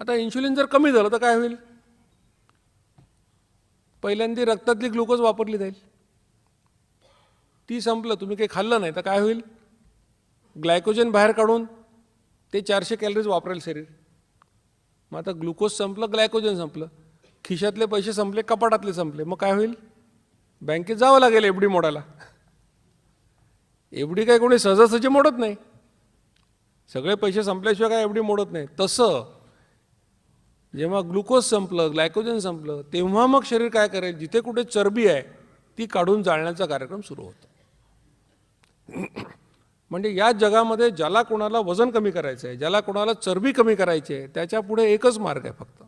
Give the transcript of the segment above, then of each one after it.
आता इन्शुलिन जर कमी झालं तर काय होईल? पहिल्यांदा रक्तातली ग्लुकोज वापरली जाईल, ती संपलं, तुम्ही काही खाल्लं नाही तर काय होईल? ग्लायकोजन बाहेर काढून ते 400 कॅलरीज वापरेल शरीर. मग आता ग्लुकोज संपलं, ग्लायकोजन संपलं, खिशातले पैसे संपले, कपाटातले संपले, मग काय होईल? बँकेत जावं लागेल एफडी मोडायला. एफडी काय कोणी सहजासहजी मोडत नाही, सगळे पैसे संपल्याशिवाय काय एफडी मोडत नाही. तसं जेव्हा ग्लुकोज संपलं, ग्लायकोजन संपलं, तेव्हा मग शरीर काय करेल? जिथे कुठे चरबी आहे ती काढून जाळण्याचा कार्यक्रम सुरू होतो. म्हणजे या जगामध्ये ज्याला कोणाला वजन कमी करायचं आहे, ज्याला कोणाला चरबी कमी करायची आहे, त्याच्या पुढे एकच मार्ग आहे फक्त.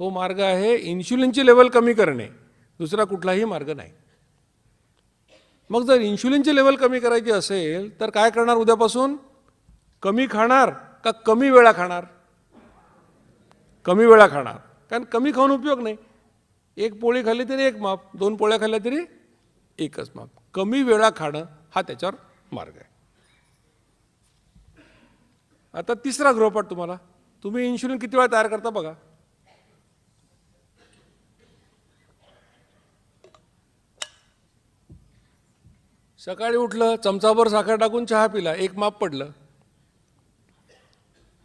तो मार्ग आहे इन्शुलिनची लेवल कमी करणे, दुसरा कुठलाही मार्ग नाही. मग जर इन्शुलिनची लेवल कमी करायची असेल तर काय करणार? उद्यापासून कमी खाणार का कमी वेळा खाणार? कमी वेळा खाणार, कारण कमी खाऊन उपयोग नाही. एक पोळी खाल्ली तरी एक माप, 2 पोळ्या खाल्ल्या तरी एकच माप. कमी वेळा खाणं हा त्याच्यावर मार्ग आहे. आता तिसरा गृहपाठ तुम्हाला, तुम्ही इन्शुलिन किती वेळा तयार करता बघा. सकाळी उठलं, चमचाभर साखर टाकून चहा पिला, एक माप पडलं.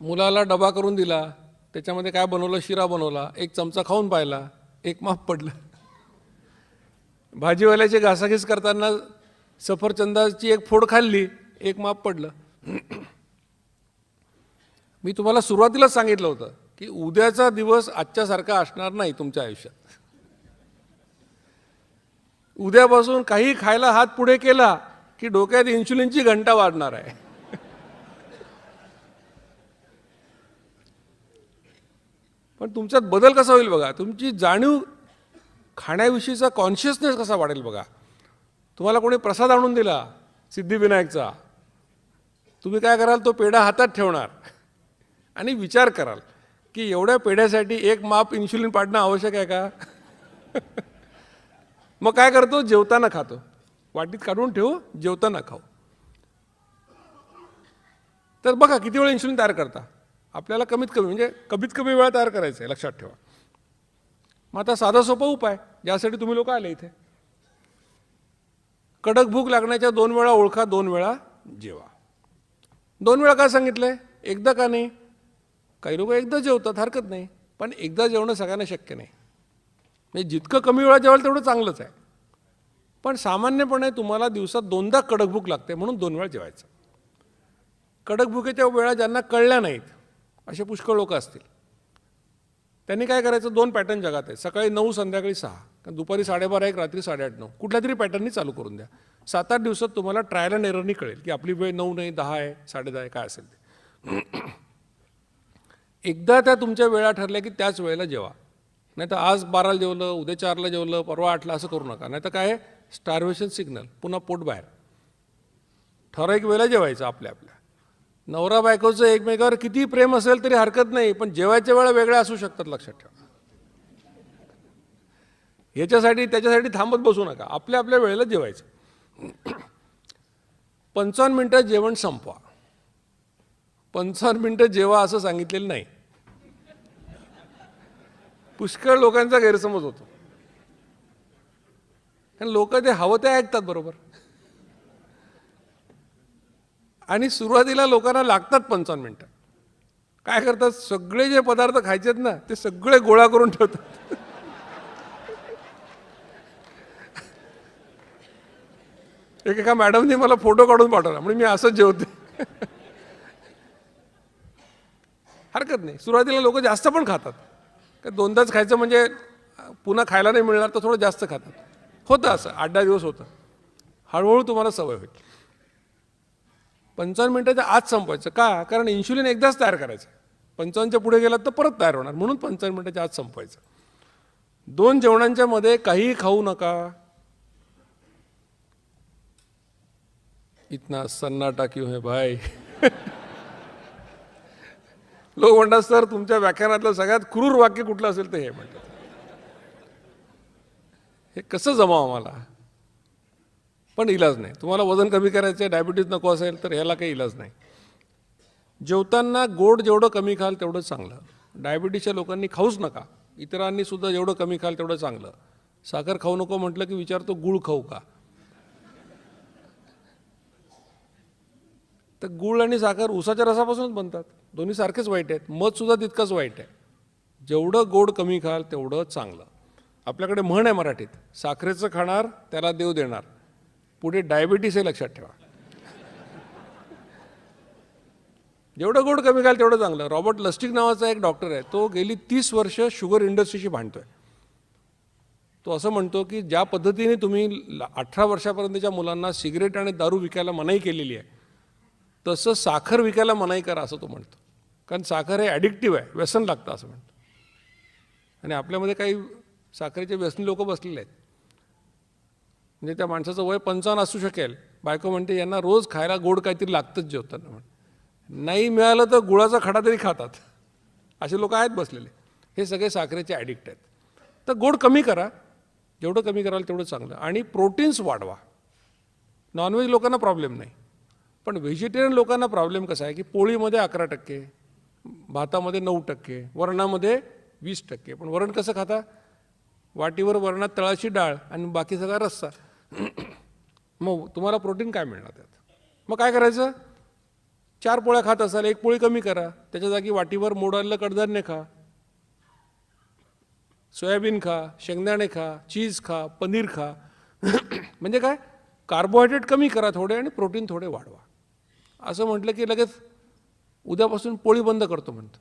मुलाला डबा करून दिला, त्याच्यामध्ये काय बनवलं? शिरा बनवला, एक चमचा खाऊन पाहिला, एक माप पडलं. भाजीवाल्याची घासाघीस करताना सफरचंदाची एक फोड खाल्ली, एक माप पडलं. मी तुम्हाला सुरुवातीलाच सांगितलं होतं की उद्याचा दिवस आजच्यासारखा असणार नाही तुमच्या आयुष्यात. उद्यापासून काही खायला हात पुढे केला की डोक्यात इन्शुलिनची घंटा वाजणार आहे. पण तुमच्यात बदल कसा होईल बघा, तुमची जाणीव खाण्याविषयीचा कॉन्शियसनेस कसा वाढेल बघा. तुम्हाला कोणी प्रसाद आणून दिला सिद्धिविनायकचा, तुम्ही काय कराल? तो पेढा हातात ठेवणार आणि विचार कराल की एवढ्या पेढ्यासाठी एक माप इन्शुलिन पाडणं आवश्यक आहे का? मग काय करतो? जेवताना खातो, वाटीत काढून ठेवू, जेवताना खाऊ. तर बघा किती वेळ इन्शुलिन तयार करता. आपल्याला कमीत कमी वेळा तयार करायचं आहे, लक्षात ठेवा. मग आता साधा सोपा उपाय ज्यासाठी तुम्ही लोक आले इथे. कडक भूक लागण्याच्या 2 वेळा ओळखा, 2 वेळा जेवा. 2 वेळा का सांगितलंय? एकदा का नाही? काही लोक एकदा जेवतात, हरकत नाही, पण एकदा जेवणं सगळ्यांना शक्य नाही. म्हणजे जितकं कमी वेळा जेवाल तेवढं चांगलंच आहे. पण सामान्यपणे तुम्हाला दिवसात 2दा कडक भूक लागते, म्हणून 2 वेळा जेवायचं. कडक भुकेच्या वेळा ज्यांना कळल्या नाहीत असे पुष्कळ लोक असतील, त्यांनी काय करायचं? 2 पॅटर्न जगात आहे, सकाळी 9, संध्याकाळी 6, दुपारी 12:30 1, रात्री 8:30 9, कुठल्या तरी पॅटर्ननी चालू करून द्या. 7-8 दिवसात तुम्हाला ट्रायल अँड एररनी कळेल की आपली वेळ 9 नाही, 10 आहे, 10:30 आहे, काय असेल ते. एकदा त्या तुमच्या वेळा ठरल्या की त्याच वेळेला जेवा. नाही तर आज 12ला जेवलं, उद्या 4ला जेवलं, परवा 8ला, असं करू नका. नाही तर काय आहे? स्टार्वेशन सिग्नल, पुन्हा पोट बाहेर. ठराविक वेळेला जेवायचं आपल्या. नवरा बायकोचं एकमेकावर किती प्रेम असेल तरी हरकत नाही, पण जेवायच्या वेळा वेगळ्या असू शकतात, लक्षात ठेवा. याच्यासाठी त्याच्यासाठी थांबत बसू नका, आपल्या वेळेला जेवायचं. 55 मिनिटात जेवण संपवा. 55 मिनिटं जेवा असं सांगितलेलं नाही. पुष्कळ लोकांचा गैरसमज होतो, कारण लोक ते हवं ते ऐकतात बरोबर. आणि सुरुवातीला लोकांना लागतात 55 मिनिटं. काय करतात? सगळे जे पदार्थ खायचे आहेत ना ते सगळे गोळा करून ठेवतात. एका मॅडमने मला फोटो काढून पाठवला, म्हणजे मी असंच जेवते. हरकत नाही, सुरुवातीला लोक जास्त पण खातात. काय 2दाच खायचं म्हणजे पुन्हा खायला नाही मिळणार तर थोडं जास्त खातात. होतं असं, 8-10 दिवस होतं. हळूहळू तुम्हाला सवय होईल. 55 मिनिटाच्या आत संपवायचं. का? कारण इन्शुलिन एकदाच तयार करायचं. 55च्या पुढे गेलात तर परत तयार होणार, म्हणून 55 मिनिटाच्या आत संपवायचं. 2 जेवणांच्या मध्ये काही खाऊ नका. इतना सन्नाटा क्यों है भाई? लोक म्हणतात सर तुमच्या व्याख्यानातलं सगळ्यात क्रूर वाक्य कुठलं असेल तर हे म्हणतात. हे कसं जमावं आम्हाला? पण इलाज नाही. तुम्हाला वजन कमी करायचं आहे, डायबिटीज नको असेल तर ह्याला काही इलाज नाही. जेवताना गोड जेवढं कमी खाल तेवढं चांगलं. डायबिटीसच्या लोकांनी खाऊच नका. इतरांनी सुद्धा जेवढं कमी खाल तेवढं चांगलं. साखर खाऊ नको म्हटलं की विचारतो गूळ खाऊ का. तर गूळ आणि साखर उसाच्या रसापासूनच बनतात. दोन्ही सारखेच वाईट आहेत. मध सुद्धा तितकंच वाईट आहे. जेवढं गोड कमी खाल तेवढं चांगलं. आपल्याकडे म्हण आहे मराठीत, साखरेचं खाणार त्याला देव देणार. पुढे डायबिटीस हे लक्षात ठेवा. जेवढं गोड कमी खाल तेवढं चांगलं. रॉबर्ट लस्टिक नावाचा एक डॉक्टर आहे, तो गेली 30 वर्ष शुगर इंडस्ट्रीशी भांडतोय. तो असं म्हणतो की ज्या पद्धतीने तुम्ही 18 वर्षापर्यंतच्या मुलांना सिगरेट आणि दारू विकायला मनाई केलेली आहे, तसं साखर विकायला मनाई करा असं तो म्हणतो. कारण साखर हे ॲडिक्टिव्ह आहे, व्यसन लागतं असं म्हणतो. आणि आपल्यामध्ये काही साखरेचे व्यसनी लोक बसलेले आहेत. म्हणजे त्या माणसाचं वय 55 असू शकेल, बायको म्हणते यांना रोज खायला गोड काहीतरी लागतंच जेवताना. म्हणून नाही मिळालं तर गुळाचा खडा तरी खातात. असे लोक आहेत बसलेले. हे सगळे साखरेचे ॲडिक्ट आहेत. तर गोड कमी करा, जेवढं कमी कराल तेवढं चांगलं. आणि प्रोटीन्स वाढवा. नॉनव्हेज लोकांना प्रॉब्लेम नाही, पण व्हेजिटेरियन लोकांना प्रॉब्लेम कसा आहे की पोळीमध्ये 11%, भातामध्ये 9%, वरणामध्ये 20%. पण वरण कसं खाता? वाटीवर वरणात तळाची डाळ आणि बाकी सगळा रस्सा. मग तुम्हाला प्रोटीन काय मिळणार त्यात? मग काय करायचं? 4 पोळ्या खात असाल, 1 पोळी कमी करा. त्याच्या जागी वाटीवर मोडालेलं कडधान्य खा, सोयाबीन खा, शेंगदाणे खा, चीज खा, पनीर खा. म्हणजे काय? कार्बोहायड्रेट कमी करा थोडे आणि प्रोटीन थोडे वाढवा. असं म्हटलं की लगेच उद्यापासून पोळी बंद करतो म्हणतो.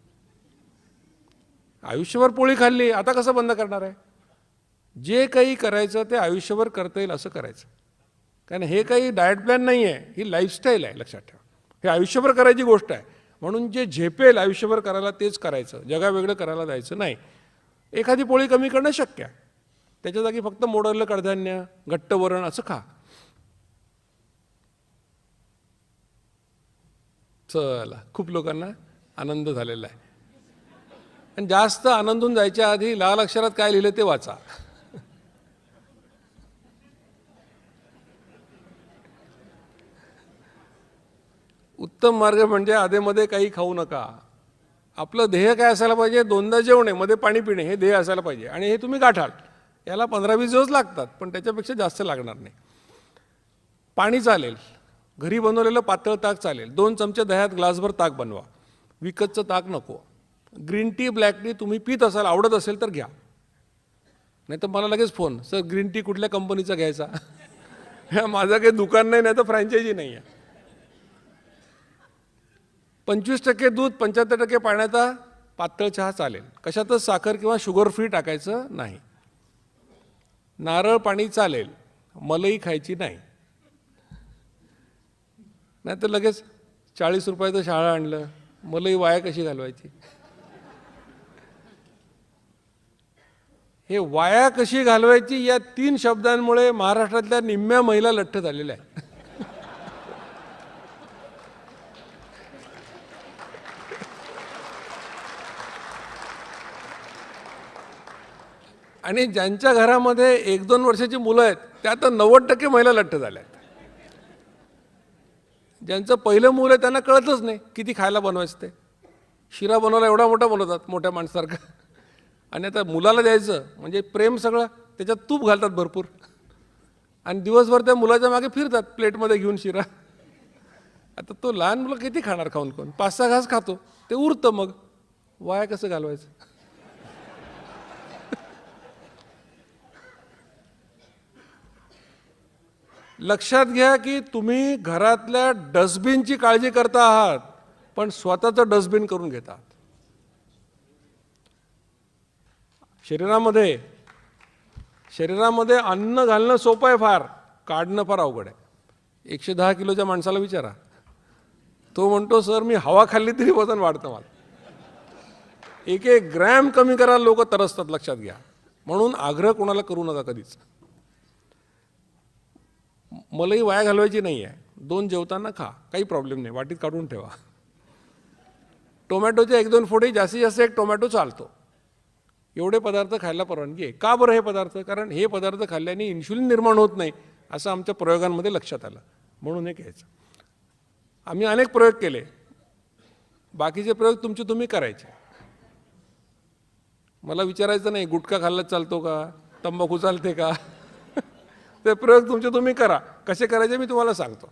आयुष्यभर पोळी खाल्ली, आता कसं बंद करणार आहे? जे काही करायचं ते आयुष्यभर करता येईल असं करायचं. कारण हे काही डाएट प्लॅन नाही आहे, ही लाईफस्टाईल आहे. लक्षात ठेवा, हे आयुष्यभर करायची गोष्ट आहे. म्हणून जे झेपेल आयुष्यभर करायला तेच करायचं, जगावेगळं करायला जायचं नाही. एखादी पोळी कमी करणं शक्य आहे, त्याच्या जागी फक्त मोडलेलं कडधान्य, घट्ट वरण असं खा. चला, खूप लोकांना आनंद झालेला आहे. आणि जास्त आनंदून जायच्या आधी लाल अक्षरात काय लिहिलं ते वाचा. उत्तम मार्ग म्हणजे आधेमध्ये काही खाऊ नका. आपलं ध्येय काय असायला पाहिजे? 2दा जेवणे, मध्ये पाणी पिणे, हे ध्येय असायला पाहिजे. आणि हे तुम्ही गाठाल. याला 15-20 दिवस लागतात, पण त्याच्यापेक्षा जास्त लागणार नाही. पाणी चालेल, घरी बनवलेलं पातळ ताक चालेल. 2 चमचे दह्यात ग्लासभर ताक बनवा. विकतचं ताक नको. ग्रीन टी, ब्लॅक टी तुम्ही पित असाल, आवडत असेल तर घ्या. नाही तर मला लगेच फोन, सर ग्रीन टी कुठल्या कंपनीचा घ्यायचा? माझं काही दुकान नाही, नाही तर फ्रँचायझी नाही आहे. 25% दूध, 75% पाण्याचा पातळ चहा चालेल. कशातच साखर किंवा शुगर फ्री टाकायचं नाही. नारळ पाणी चालेल, मलई खायची नाही. नाही तर लगेच 40 रुपयाचं शहाळं आणलं, मलई वाया कशी घालवायची? हे वाया कशी घालवायची या 3 शब्दांमुळे महाराष्ट्रातल्या निम्म्या महिला लठ्ठ झालेल्या आहेत. आणि ज्यांच्या घरामध्ये 1-2 वर्षाची मुलं आहेत त्यात 90% महिला लठ्ठ झाल्या आहेत. ज्यांचं पहिलं मूल आहे त्यांना कळतच नाही किती खायला बनवायचं ते. शिरा बनवायला एवढा मोठा बनवतात, मोठ्या माणसासारखं. आणि आता मुलाला द्यायचं म्हणजे प्रेम सगळं, त्याच्यात तूप घालतात भरपूर. आणि दिवसभर त्या मुलाच्या मागे फिरतात प्लेटमध्ये घेऊन शिरा. आता तो लहान मुलं किती खाणार खाऊन खाऊन? 5-6 घास खातो, ते उरतं. मग वाया कसं घालवायचं? लक्षात घ्या की तुम्ही घरातल्या डस्टबिनची काळजी करता आहात, पण स्वतःचं डस्टबिन करून घेता आहात. शरीरामध्ये अन्न घालणं सोपं आहे फार, काढणं फार अवघड आहे. 110 किलोच्या माणसाला विचारा, तो म्हणतो सर मी हवा खाल्ली तरी वजन वाढतं मला. 1-1 ग्रॅम कमी करायला लोक तरसतात. लक्षात घ्या. म्हणून आग्रह कोणाला करू नका कधीच. मलाही वाया घालवायची नाही आहे. 2 जेवताना खा, काही प्रॉब्लेम नाही, वाटीत काढून ठेवा. टोमॅटोचे 1-2 फोडी, जास्तीत जास्त 1 टोमॅटो चालतो. एवढे पदार्थ खायला परवानगी आहे. का बरं हे पदार्थ? कारण हे पदार्थ खाल्ल्याने इन्शुलिन निर्माण होत नाही असं आमच्या प्रयोगांमध्ये लक्षात आलं, म्हणून हे घ्यायचं. आम्ही अनेक प्रयोग केले. बाकीचे प्रयोग तुमचे तुम्ही करायचे. मला विचारायचं नाही गुटखा खाल्ला चालतो का, तंबाखू चालते का. ते प्रयोग तुमचे तुम्ही करा. कसे करायचे मी तुम्हाला सांगतो.